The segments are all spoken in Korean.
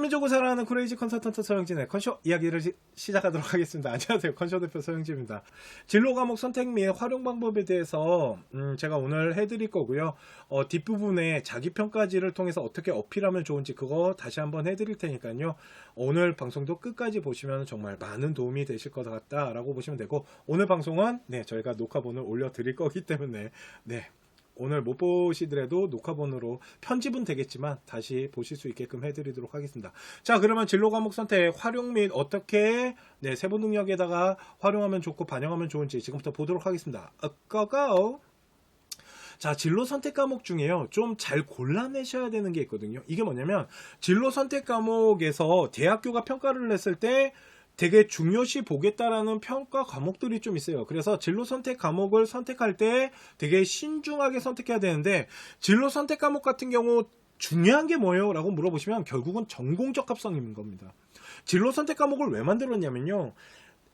한민족을 사랑하는 크레이지 컨설턴트 서영진의 컨쇼 이야기를 시작하도록 하겠습니다. 안녕하세요. 컨쇼 대표 서영진입니다. 진로 과목 선택 및 활용 방법에 대해서 제가 오늘 해드릴 거고요. 뒷부분에 자기평가지를 통해서 어떻게 어필하면 좋은지 그거 다시 한번 해드릴 테니까요. 오늘 방송도 끝까지 보시면 정말 많은 도움이 되실 것 같다라고 보시면 되고, 오늘 방송은 저희가 녹화본을 올려드릴 거기 때문에 오늘 못 보시더라도 녹화본으로 편집은 되겠지만 다시 보실 수 있게끔 해드리도록 하겠습니다. 자, 그러면 진로 과목 선택 활용 및 어떻게 세부 능력에다가 활용하면 좋고 반영하면 좋은지 지금부터 보도록 하겠습니다. 고고! 자, 진로 선택 과목 중에요, 좀 잘 골라내셔야 되는 게 있거든요. 이게 뭐냐면, 진로 선택 과목에서 대학교가 평가를 했을 때 되게 중요시 보겠다라는 평가 과목들이 좀 있어요. 그래서 진로 선택 과목을 선택할 때 되게 신중하게 선택해야 되는데, 진로 선택 과목 같은 경우 중요한 게 뭐예요? 라고 물어보시면 결국은 전공 적합성인 겁니다. 진로 선택 과목을 왜 만들었냐면요,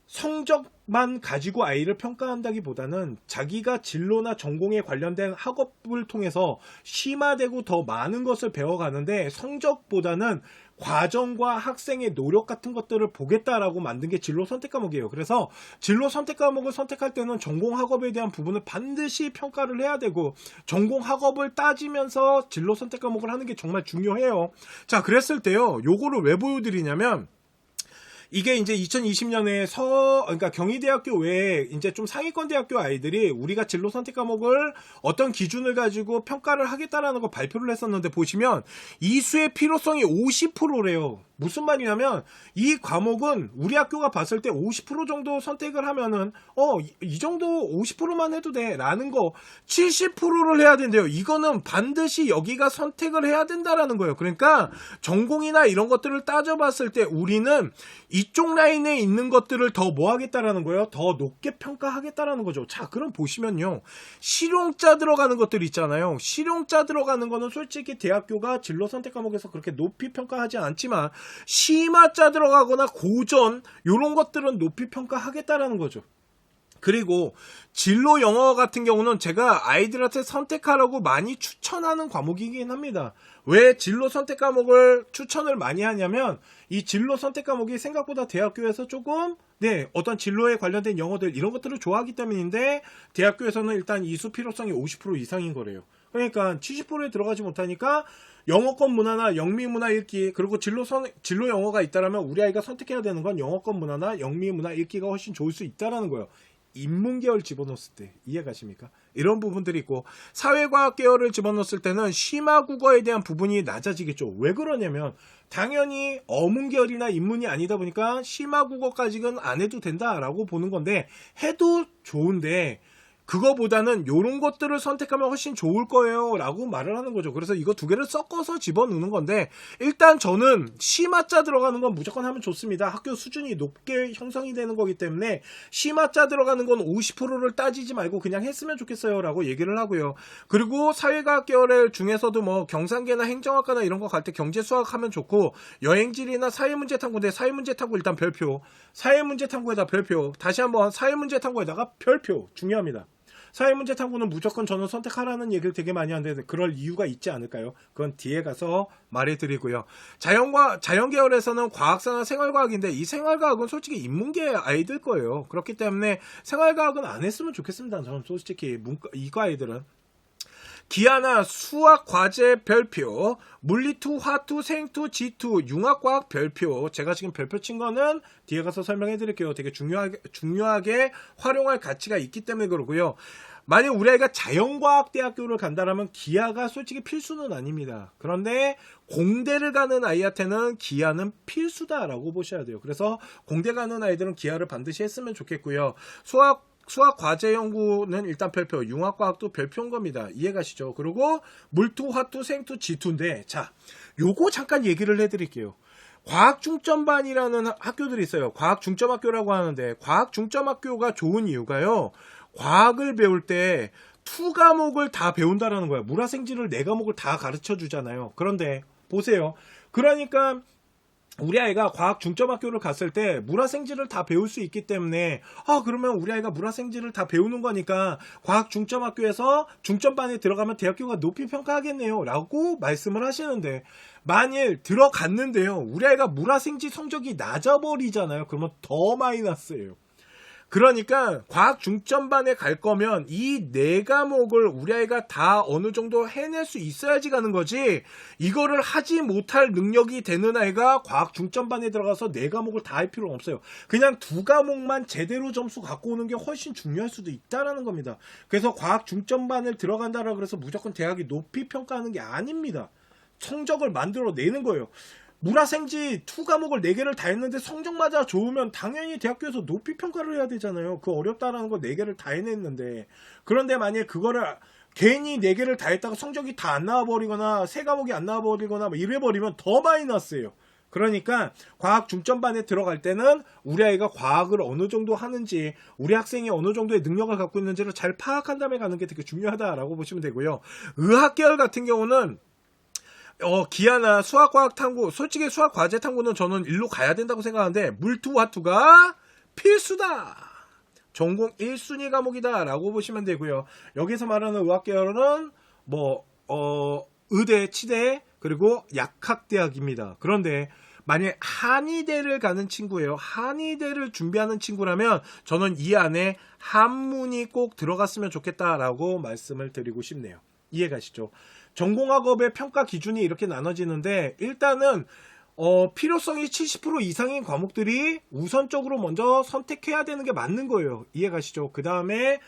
성적만 가지고 아이를 평가한다기보다는 자기가 진로나 전공에 관련된 학업을 통해서 심화되고 더 많은 것을 배워가는데, 성적보다는 과정과 학생의 노력 같은 것들을 보겠다라고 만든 게 진로 선택 과목이에요. 그래서 진로 선택 과목을 선택할 때는 전공 학업에 대한 부분을 반드시 평가를 해야 되고, 전공 학업을 따지면서 진로 선택 과목을 하는 게 정말 중요해요. 자, 그랬을 때요, 요거를 왜 보여드리냐면, 이게 이제 2020년에 그러니까 경희대학교 외에 이제 좀 상위권 대학교 아이들이 우리가 진로 선택 과목을 어떤 기준을 가지고 평가를 하겠다라는 거 발표를 했었는데, 보시면 이수의 필요성이 50%래요. 무슨 말이냐면, 이 과목은 우리 학교가 봤을 때 50% 정도 선택을 하면은 이 정도 50%만 해도 돼 라는 거 70%를 해야 된대요. 이거는 반드시 여기가 선택을 해야 된다라는 거예요. 그러니까 전공이나 이런 것들을 따져봤을 때 우리는 이쪽 라인에 있는 것들을 더 뭐 하겠다라는 거예요? 더 높게 평가하겠다라는 거죠. 자, 그럼 보시면요, 실용자 들어가는 것들 있잖아요. 실용자 들어가는 거는 솔직히 대학교가 진로 선택 과목에서 그렇게 높이 평가하지 않지만, 심화자 들어가거나 고전 이런 것들은 높이 평가하겠다라는 거죠. 그리고 진로 영어 같은 경우는 제가 아이들한테 선택하라고 많이 추천하는 과목이긴 합니다. 왜 진로 선택 과목을 추천을 많이 하냐면, 이 진로 선택 과목이 생각보다 대학교에서 조금 어떤 진로에 관련된 영어들 이런 것들을 좋아하기 때문인데, 대학교에서는 일단 이수 필요성이 50% 이상인 거래요. 그러니까 70%에 들어가지 못하니까 영어권 문화나 영미 문화 읽기, 그리고 진로 영어가 있다라면 우리 아이가 선택해야 되는 건 영어권 문화나 영미 문화 읽기가 훨씬 좋을 수 있다라는 거예요. 인문 계열 집어넣었을 때 이해가십니까? 이런 부분들이 있고, 사회과학 계열을 집어넣었을 때는 심화 국어에 대한 부분이 낮아지겠죠. 왜 그러냐면, 당연히 어문 계열이나 인문이 아니다 보니까 심화 국어까지는 안 해도 된다라고 보는 건데, 해도 좋은데 그거보다는 이런 것들을 선택하면 훨씬 좋을 거예요 라고 말을 하는 거죠. 그래서 이거 두 개를 섞어서 집어넣는 건데, 일단 저는 심화자 들어가는 건 무조건 하면 좋습니다. 학교 수준이 높게 형성이 되는 거기 때문에 심화자 들어가는 건 50%를 따지지 말고 그냥 했으면 좋겠어요 라고 얘기를 하고요. 그리고 사회과학 계열 중에서도 뭐 경상계나 행정학과나 이런 거 갈 때 경제 수학 하면 좋고, 여행지리나 사회문제 탐구인데 사회문제 탐구 일단 별표, 사회문제 탐구에다 별표, 다시 한번 사회문제 탐구에다가 별표 중요합니다. 사회문제 탐구는 무조건 저는 선택하라는 얘기를 되게 많이 하는데, 그럴 이유가 있지 않을까요? 그건 뒤에 가서 말해드리고요. 자연 계열에서는 과학사나 생활과학인데, 이 생활과학은 솔직히 인문계 아이들 거예요. 그렇기 때문에 생활과학은 안 했으면 좋겠습니다. 저는 솔직히 이과 아이들은. 기하나 수학 과제 별표, 물리투, 화투, 생투, 지투, 융합과학 별표. 제가 지금 별표 친 거는 뒤에 가서 설명해 드릴게요. 되게 중요하게 활용할 가치가 있기 때문에 그러고요. 만약 우리 아이가 자연과학대학교를 간다라면 기하가 솔직히 필수는 아닙니다. 그런데 공대를 가는 아이한테는 기하는 필수다라고 보셔야 돼요. 그래서 공대 가는 아이들은 기하를 반드시 했으면 좋겠고요. 수학 과제 연구는 일단 별표, 융합과학도 별표인 겁니다. 이해가시죠? 그리고 물투, 화투, 생투, 지투인데, 자, 요거 잠깐 얘기를 해드릴게요. 과학 중점반이라는 학교들이 있어요. 과학 중점학교라고 하는데, 과학 중점학교가 좋은 이유가요, 과학을 배울 때 2과목을 다 배운다라는 거야. 물화생지를 4과목을 다 가르쳐 주잖아요. 그런데 보세요. 그러니까 우리 아이가 과학 중점학교를 갔을 때 물화생지를 다 배울 수 있기 때문에 그러면 우리 아이가 물화생지를 다 배우는 거니까 과학 중점학교에서 중점반에 들어가면 대학교가 높이 평가하겠네요 라고 말씀을 하시는데, 만일 들어갔는데요 우리 아이가 물화생지 성적이 낮아버리잖아요. 그러면 더 마이너스예요. 그러니까 과학 중점반에 갈 거면 이 4과목을 우리 아이가 다 어느 정도 해낼 수 있어야지 가는 거지, 이거를 하지 못할 능력이 되는 아이가 과학 중점반에 들어가서 4과목을 다 할 필요는 없어요. 그냥 2과목만 제대로 점수 갖고 오는 게 훨씬 중요할 수도 있다라는 겁니다. 그래서 과학 중점반을 들어간다라 그래서 무조건 대학이 높이 평가하는 게 아닙니다. 성적을 만들어내는 거예요. 물화생지 2과목을 4개를 다 했는데 성적마저 좋으면 당연히 대학교에서 높이 평가를 해야 되잖아요. 그 어렵다라는 거 4개를 다 해냈는데, 그런데 만약에 그거를 괜히 4개를 다 했다가 성적이 다 안 나와버리거나 3과목이 안 나와버리거나 이래버리면 더 마이너스예요. 그러니까 과학 중점반에 들어갈 때는 우리 아이가 과학을 어느 정도 하는지, 우리 학생이 어느 정도의 능력을 갖고 있는지를 잘 파악한 다음에 가는 게 되게 중요하다라고 보시면 되고요. 의학계열 같은 경우는 기하나 수학, 과학, 탐구, 솔직히 수학, 과제, 탐구는 저는 일로 가야 된다고 생각하는데, 물투와투가 필수다! 전공 1순위 과목이다 라고 보시면 되고요. 여기서 말하는 의학계열은 의대, 치대, 그리고 약학대학입니다. 그런데 만약 한의대를 가는 친구예요. 한의대를 준비하는 친구라면 저는 이 안에 한문이 꼭 들어갔으면 좋겠다라고 말씀을 드리고 싶네요. 이해가시죠? 전공학업의 평가 기준이 이렇게 나눠지는데, 일단은 필요성이 70% 이상인 과목들이 우선적으로 먼저 선택해야 되는 게 맞는 거예요. 이해가시죠? 그 다음에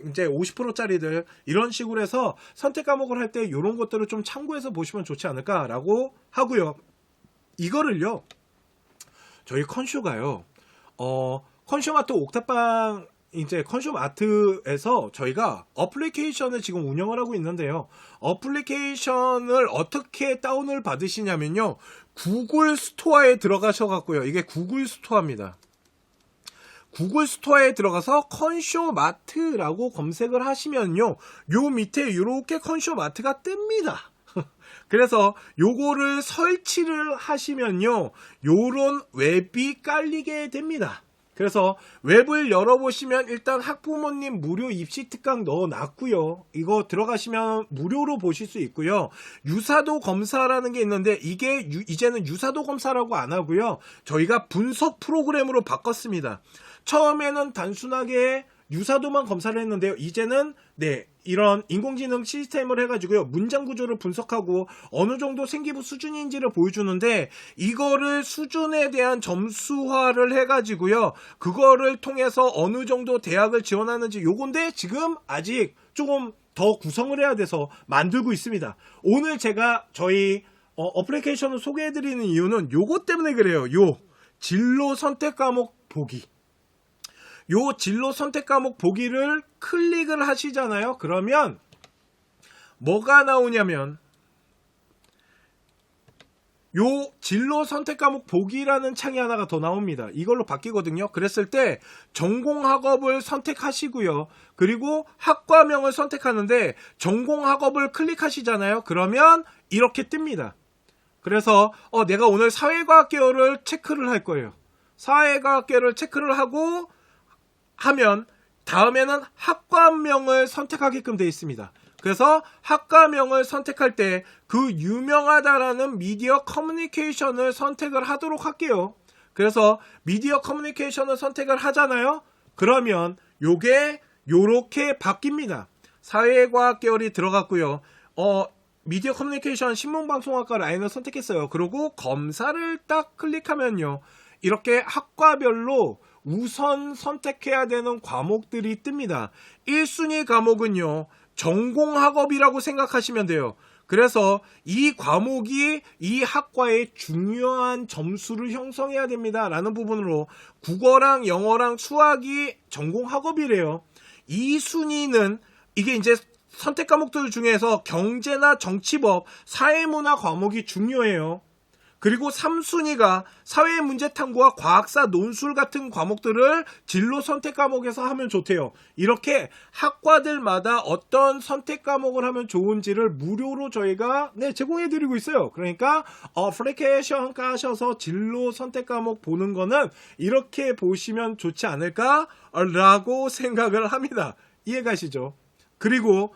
이제 50%짜리들 이런 식으로 해서 선택 과목을 할 때 이런 것들을 좀 참고해서 보시면 좋지 않을까라고 하고요. 이거를요, 저희 컨쇼가요, 컨쇼마트 옥탑방, 이제 컨쇼마트에서 저희가 어플리케이션을 지금 운영을 하고 있는데요. 어플리케이션을 어떻게 다운을 받으시냐면요, 구글 스토어에 들어가셔갖고요. 이게 구글 스토어입니다. 구글 스토어에 들어가서 컨쇼마트라고 검색을 하시면요, 요 밑에 이렇게 컨쇼마트가 뜹니다. 그래서 요거를 설치를 하시면요, 요런 웹이 깔리게 됩니다. 그래서 웹을 열어보시면 일단 학부모님 무료 입시 특강 넣어놨고요. 이거 들어가시면 무료로 보실 수 있고요. 유사도 검사라는 게 있는데, 이게 이제는 유사도 검사라고 안 하고요, 저희가 분석 프로그램으로 바꿨습니다. 처음에는 단순하게 유사도만 검사를 했는데요, 이제는 이런 인공지능 시스템을 해가지고요, 문장 구조를 분석하고 어느 정도 생기부 수준인지를 보여주는데, 이거를 수준에 대한 점수화를 해가지고요, 그거를 통해서 어느 정도 대학을 지원하는지, 요건데 지금 아직 조금 더 구성을 해야 돼서 만들고 있습니다. 오늘 제가 저희 어플리케이션을 소개해드리는 이유는 요거 때문에 그래요. 요 진로 선택 과목 보기. 요 진로 선택 과목 보기를 클릭을 하시잖아요. 그러면 뭐가 나오냐면, 요 진로 선택 과목 보기라는 창이 하나가 더 나옵니다. 이걸로 바뀌거든요. 그랬을 때 전공학업을 선택하시고요, 그리고 학과명을 선택하는데 전공학업을 클릭하시잖아요. 그러면 이렇게 뜹니다. 그래서 내가 오늘 사회과학계열을 체크를 할 거예요. 사회과학계열을 체크를 하면 다음에는 학과명을 선택하게끔 되어 있습니다. 그래서 학과명을 선택할 때 그 유명하다라는 미디어 커뮤니케이션을 선택을 하도록 할게요. 그래서 미디어 커뮤니케이션을 선택을 하잖아요. 그러면 요게 요렇게 바뀝니다. 사회과학 계열이 들어갔고요. 미디어 커뮤니케이션 신문방송학과 라인을 선택했어요. 그리고 검사를 딱 클릭하면요, 이렇게 학과별로 우선 선택해야 되는 과목들이 뜹니다. 1순위 과목은요, 전공학업이라고 생각하시면 돼요. 그래서 이 과목이 이 학과의 중요한 점수를 형성해야 됩니다 라는 부분으로 국어랑 영어랑 수학이 전공학업이래요. 2순위는 이게 이제 선택 과목들 중에서 경제나 정치법, 사회문화 과목이 중요해요. 그리고 3순위가 사회문제탐구와 과학사 논술 같은 과목들을 진로 선택 과목에서 하면 좋대요. 이렇게 학과들마다 어떤 선택 과목을 하면 좋은지를 무료로 저희가 제공해드리고 있어요. 그러니까 어플리케이션 까셔서 진로 선택 과목 보는 거는 이렇게 보시면 좋지 않을까라고 생각을 합니다. 이해가시죠? 그리고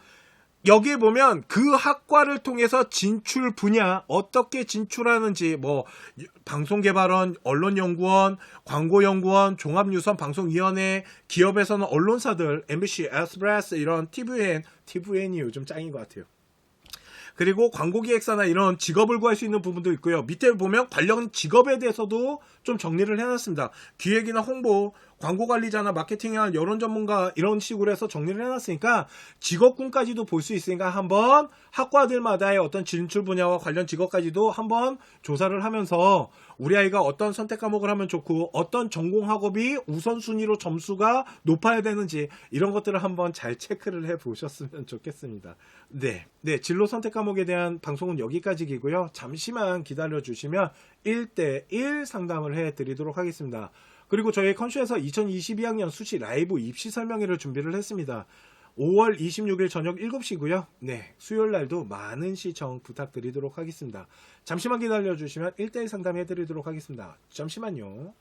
여기에 보면 그 학과를 통해서 진출 분야 어떻게 진출하는지 방송개발원, 언론연구원, 광고연구원, 종합유선 방송위원회, 기업에서는 언론사들, MBC, SBS 이런 TVN이 요즘 짱인 것 같아요. 그리고 광고기획사나 이런 직업을 구할 수 있는 부분도 있고요. 밑에 보면 관련 직업에 대해서도 좀 정리를 해놨습니다. 기획이나 홍보, 광고관리자나 마케팅이나 여론 전문가 이런 식으로 해서 정리를 해놨으니까 직업군까지도 볼 수 있으니까 한번 학과들마다의 어떤 진출 분야와 관련 직업까지도 한번 조사를 하면서 우리 아이가 어떤 선택 과목을 하면 좋고 어떤 전공 학업이 우선순위로 점수가 높아야 되는지 이런 것들을 한번 잘 체크를 해 보셨으면 좋겠습니다. 네, 진로 선택 과목에 대한 방송은 여기까지이고요. 잠시만 기다려 주시면 1대1 상담을 해 드리도록 하겠습니다. 그리고 저희 컨쇼에서 2022학년 수시 라이브 입시 설명회를 준비를 했습니다. 5월 26일 저녁 7시고요. 수요일 날도 많은 시청 부탁드리도록 하겠습니다. 잠시만 기다려 주시면 1대1 상담해 드리도록 하겠습니다. 잠시만요.